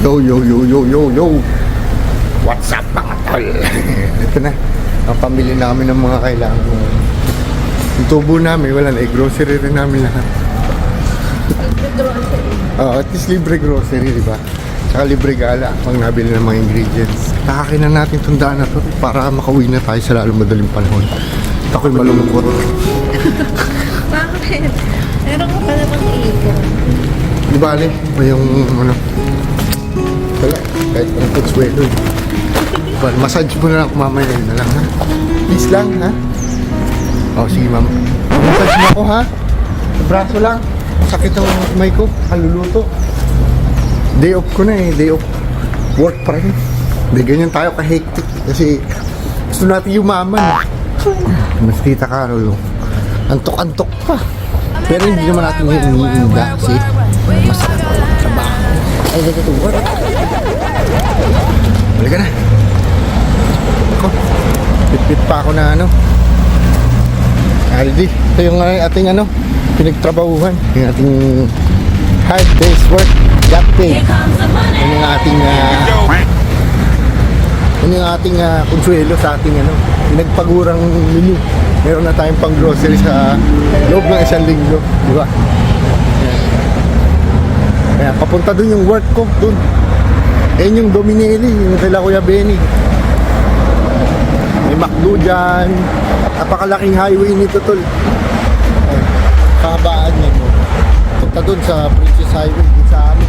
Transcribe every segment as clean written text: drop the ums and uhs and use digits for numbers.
Yo, yo, yo, yo, yo, yo. What's up mga tol? Ito na. Ang pamili namin ng mga kailangan. Yung tubo namin, wala na. Grocery rin namin lahat. At least libre grocery, di ba? Saka libre gala pag nabili ng mga ingredients. Takakin na natin itong daan na to para makauwi na tayo sa lalong madaling panahon. Ako'y malungkot. Bakit? Meron ka pala bang iipon? Di bale, yung ano, wala, kahit ang kutswelo eh. Well, massage mo na lang mamaya na lang ha. Please lang ha. O sige ma'am. Massage mo ako ha. Sa braso lang. Sakit ang kamay ko. Kaluluto. Day off ko na eh. Day off work pa rin. Hindi ganyan tayo ka-hectic. Kasi gusto natin yumaman. Mas tita Carol. Antok-antok pa. Pero hindi naman natin iniinda kasi masakit pa lang trabaho. Ay, dito work. Balik ka na. Ako, pit-pit pa ako na ano. Aldi, ito yung ating ano, pinagtrabahuhan. Yung ating hard day's work, got paid. Yun yung ating konsuelo sa ating ano, pinagpagurang menu. Meron na tayong pang grocery sa loob ng isang linggo, di ba? Kaya papunta dun yung work ko, dun. Ayun yung Dominelli, yung kay Kuya Benny. May McDo dyan. Napakalaking highway nito tol. Kahabaan yan mo. Punta dun sa Princess Highway, dun sa amin.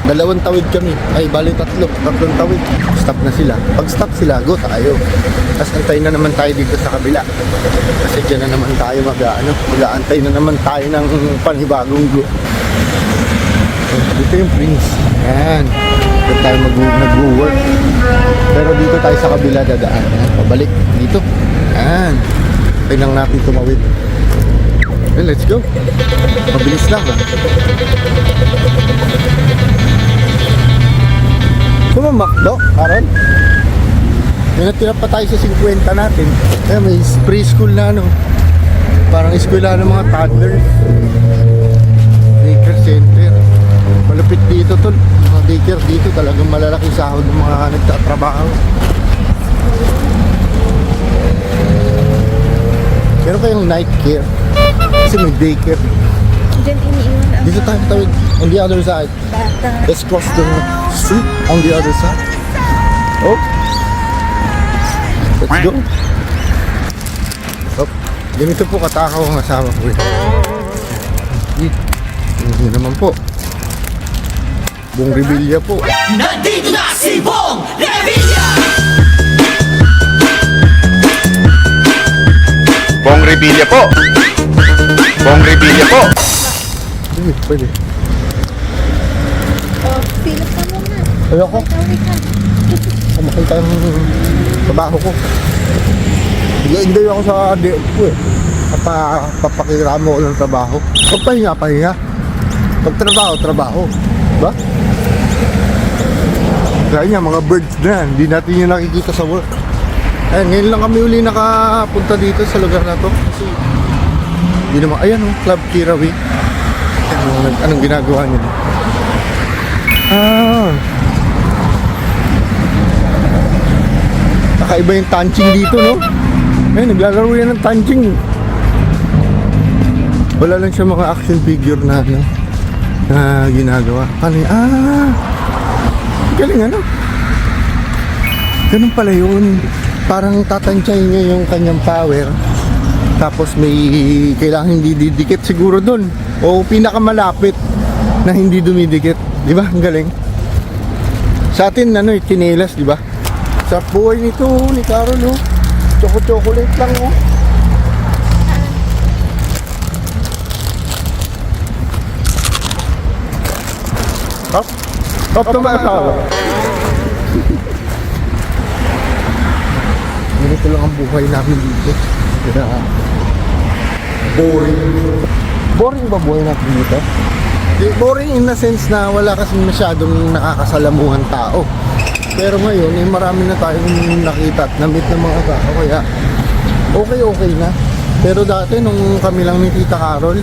2 tawid kami. Ay, bali 3 tawid. Stop na sila. Pag stop sila, go tayo. Tapos antay na naman tayo dito sa kabila. Kasi dyan na naman tayo mag-aantay na naman tayo ng panibagong go. Dito yung Prince. Ayan. Dito tayo nag-work. Pero dito tayo sa kabila dadaan. Ayan. Pabalik dito. Ayan. Tayo lang natin tumawid. Okay, let's go. Mabilis lang ha. Kung McDo, Aaron? May natira pa tayo sa 50 natin. Ayan, may preschool na ano. Parang eskwela ng mga toddlers. Daycare center. Malapit dito tol. Mga daycare dito talagang malalaki sahod ng mga nagtatrabaho. Meron kayong night care. Kasi may daycare. Diyan iniiwan ang Dito tayo tawid on the other side. bata. Let's cross the street on the other side. Oh. Let's go. Oh. Ganito po katakaw ang asawa ko eh. Hindi naman po. Bong Revilla po. Nandito na si Bong Revilla! Bong Revilla po. Bong Revilla po. Pwede. Oh, pilot ka muna. Ayoko. Tawid ka. Kumakita yung trabaho ko. Nag-enjoy ako sa day off ko eh. Papakiramo ko ng trabaho. Pag pahinga. Pag trabaho. Diba? Kaya nga, mga birds na yan. Hindi natin yung nakikita sa work. Ayan, ngayon lang kami uli nakapunta dito sa lugar na to. Kasi, hindi naman, ayan o, Club Kirawi. Anong ginagawa nila? Kakaiba yung tanching dito, no? Ayun, naglalaro yan ng tanching. Wala lang siya mga action figure na, ano, na ginagawa. Ano yun? Galing ano? Ganun pala yun. Parang tatansyahin niya yung kanyang power. Tapos may kailangan hindi didikit siguro dun. O pinakamalapit na hindi dumidikit. Di ba? Ang galing. Sa atin, ano, chinelas, di ba? Sa buhay nito, ni Carol, oh. Chocolate lang, oh. Top naman ako. Ganito lang ang buhay namin dito. Kaya boring. Boring ba buhay natin dito? Boring in the sense na wala kasing masyadong nakakasalamuhan tao. Pero ngayon, marami na tayong nakita at na-meet ng mga tao. Kaya okay na. Pero dati nung kami lang ni Tita Carol,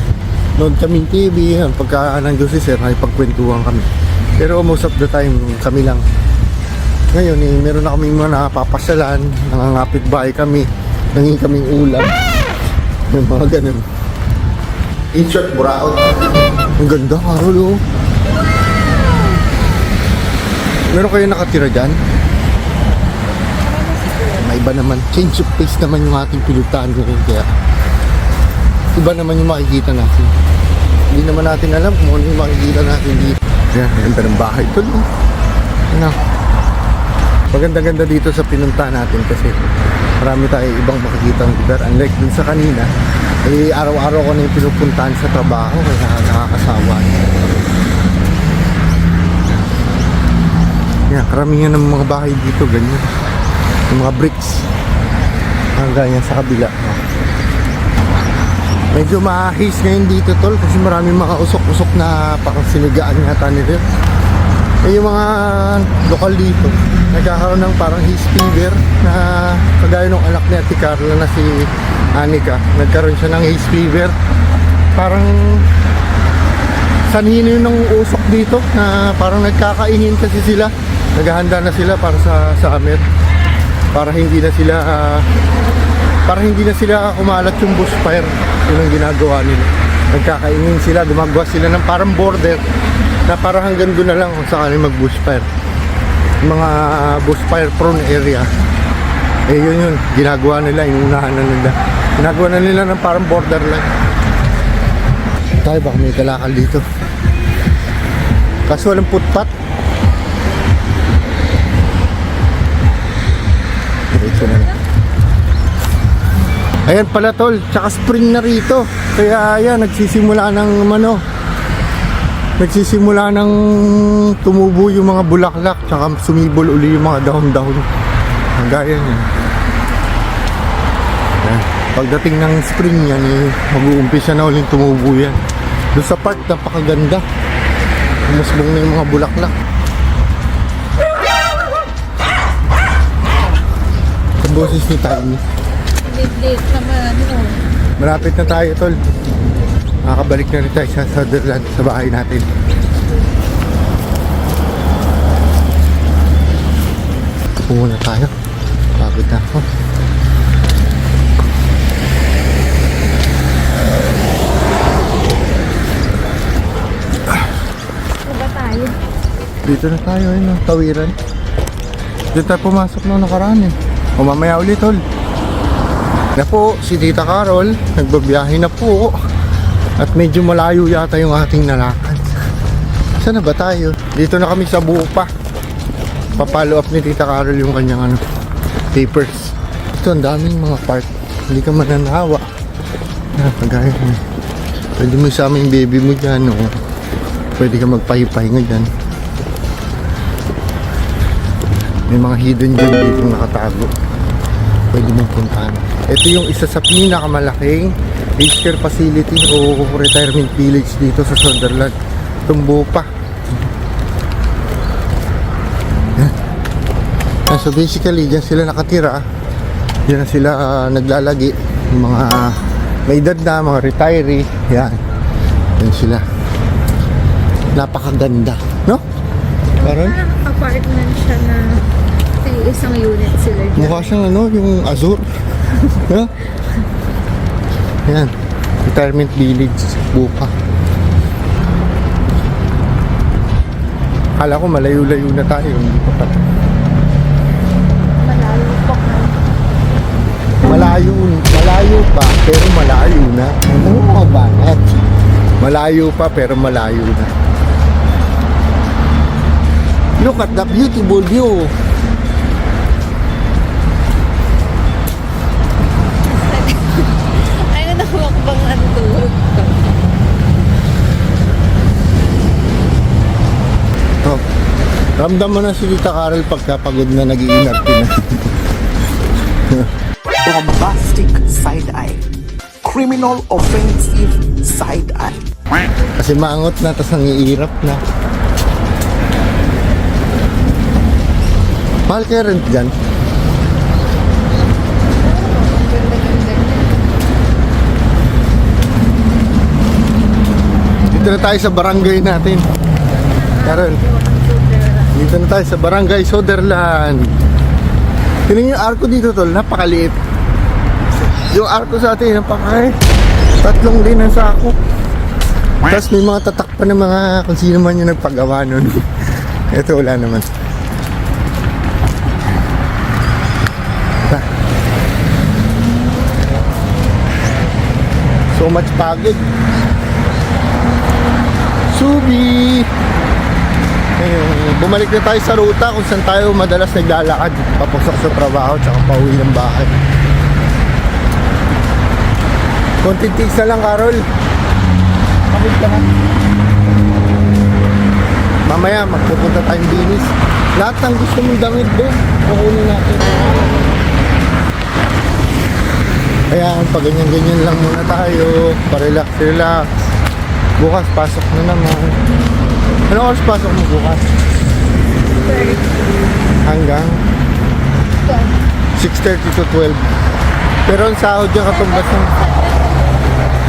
noon kaming TV, pagka nandiyo si Sir, nakipagkwentuhan kami. Pero most of the time, kami lang. Ngayon eh, meron na kaming mga napapasyalan, nangangapit bahay kami, nanging kaming ulam. Yung mga ganun. In short, buraot. Ang ganda, Carol, oh. Meron kayo nakatira dyan? May iba naman. Change of pace naman yung ating pinuntahan ko. Kaya iba naman yung makikita natin. Hindi naman natin alam kung ano yung makikita natin dito. Yan, ganda ng bahay ito, no? Ano? Maganda-ganda dito sa pinuntahan natin kasi marami tayo ibang makikita ng lugar. Unlike dun sa kanina, eh, araw-araw ko na yung pinupuntahan sa trabaho kaya nakakasawa. Yan, karamihan ng mga bahay dito, ganyan. Yung mga bricks. Ang ganyan sa kabila. Medyo mahis ngayon dito, tol, kasi maraming mga usok-usok na parang sinigaan yata nila. Eh, yung mga lokal dito, nagkakaroon ng parang hay fever na kagaya ng anak ni Ate Carla na si Anika. Nagkaroon siya ng hay fever. Parang sanhin yun ng usok dito na parang nagkakaingin kasi sila. Naghahanda na sila para sa summer. Para hindi na sila kumalat yung bushfire. Yun ang ginagawa nila. Nagkakaingin sila, gumagawa sila ng parang border na parang hanggang doon na lang kung saan mag bushfire. Mga bushfire prone area. Eh yun, ginagawa nila, inunahan na nila. Ginagawa na nila ng parang borderline. Tayo baka may kalakal dito. Kaso walang putpat. Diretso na lang. Ayan pala, tol, tsaka spring na rito. Kaya ayan, nagsisimula ng tumubo yung mga bulaklak, tsaka sumibol uli yung mga dahon-dahon. Ang gaya niya. Ayan. Pagdating ng spring yan, eh, mag-uumpisa na uling tumubo yan. Doon sa park, napakaganda. Umusbong na yung mga bulaklak. Ang boses ni Tiny. Date naman. Malapit na tayo, tol. Makakabalik na rin tayo sa Sutherland, sa bahay natin. Upo muna tayo. Pagod na ako. Ano ba tayo? Dito na tayo, ayun, tawiran. Dito tayo pumasok na nakaraan eh. O mamaya ulit, tol. Na po, si Tita Carol, nagbabiyahe na po. At medyo malayo yata yung ating nalakad. Saan na ba tayo? Dito na kami sa Bupa. Papalo up ni Tita Carol yung kanyang papers. Ito, ang daming mga park. Hindi ka mananawa. Kagaya mo. Pwede mo isama yung baby mo dyan. O pwede ka magpahipahinga dyan. May mga hidden gem dito nakatago. Pwede mong puntahan. Ito yung isa sa pinakamalaking aged care facility o retirement village dito sa Sutherland. Tumbo pa. Yan. So basically, dyan sila nakatira. Dyan sila naglalagi. Yung mga may edad na, mga retiree. Yan. Yan sila. Napakaganda. No? Parang? Apartment siya na may isang unit sila dyan. Mukha siyang yung Azure. Yeah? Yan. Retirement village. Bupa. Akala ko malayo-layo na tayo. Hindi pa pala. Malayo pa ka. Malayo pa, pero malayo na. Ano mga banat? Malayo pa, pero malayo na. Look at the beautiful view. Ayun na makbang ang tuhod. Oh. Ramdam mo na si Tita Carol pagkapagod na nag-iinarte na. Bombastic side eye. Criminal offensive side eye. Kasi maangot na, tas nangiirap na. Mahal kaya rent dyan? Dito na tayo sa barangay natin. Carol, Dito na tayo sa Barangay Soderland. Tingnan yung arko dito tol, napakaliit. Yung arko sa atin, napakaliit. 3 din ang sako. Tapos may mga tatakpan ng mga kung sino man yung nagpagawa nun. Ito wala naman. So much pagod. Subi! Ayun, bumalik na tayo sa ruta kung saan tayo madalas naglalakad papasok sa trabaho tsaka pauwi ng bahay. Konting tiis na lang, Carol. Kapit ka na. Mamaya magpupunta tayong Binis. Lahat ng gusto mong damit doon kukunin natin. Kaya pag ganyan-ganyan lang muna tayo, pa-relax. Bukas pasok na naman. Anong oras pasok mo bukas? Hanggang 6:30 to 12. Pero ang sahod dyan katumbas ng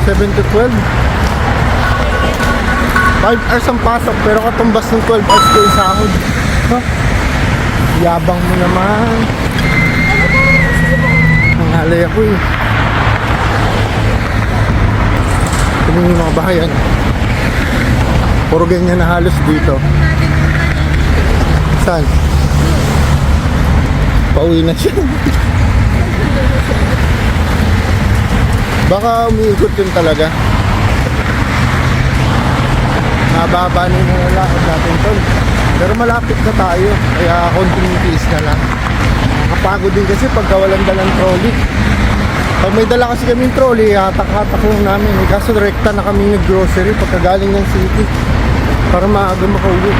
7 to 12. 5 hours ang pasok pero katumbas ng 12 hours ko yung sahod. Huh? Yabang mo naman. Nangalay ako eh. Tingnan yung mga bahayan. Puro ganyan na halos dito. Saan? Pauwi na siya. Baka umiikot yun talaga. Mababa na yung lakad natin tol. Pero malapit na tayo. Kaya konting tiis na lang. Nakakapagod din kasi pagka walang dalang trolley. Pag may dala kasi kaming trolley, hatak-hatak lang namin. Kaso direkta na kami nag-grocery pagkagaling ng city. Para maaga makauwi.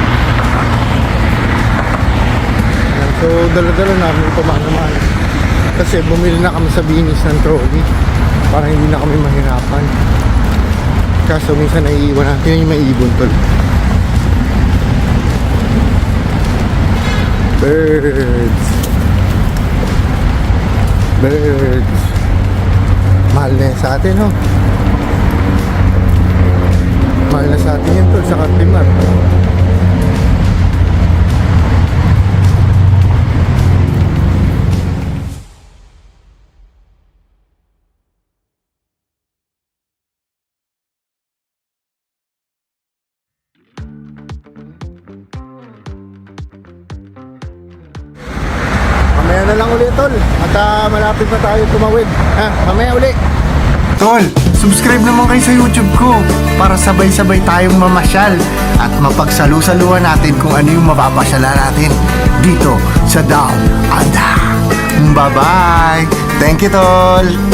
So dala-dala namin pamana-mana. Kasi bumili na kami sa Binis ng trolley. Para hindi na kami mahirapan. Kaso minsan naiiwan natin yung maiibon tol. Birds. Mahal na yan sa atin, no? Mahal na sa atin yan tol, sa Cartimar. Mamaya na lang ulit tol. At malapit na tayo tumawid. Mamaya ulit. Tol, subscribe naman kayo sa YouTube ko para sabay-sabay tayong mamasyal at mapagsalu-saluhan natin kung ano yung mapapasyalan natin dito sa Down Under. Bye-bye! Thank you, Tol!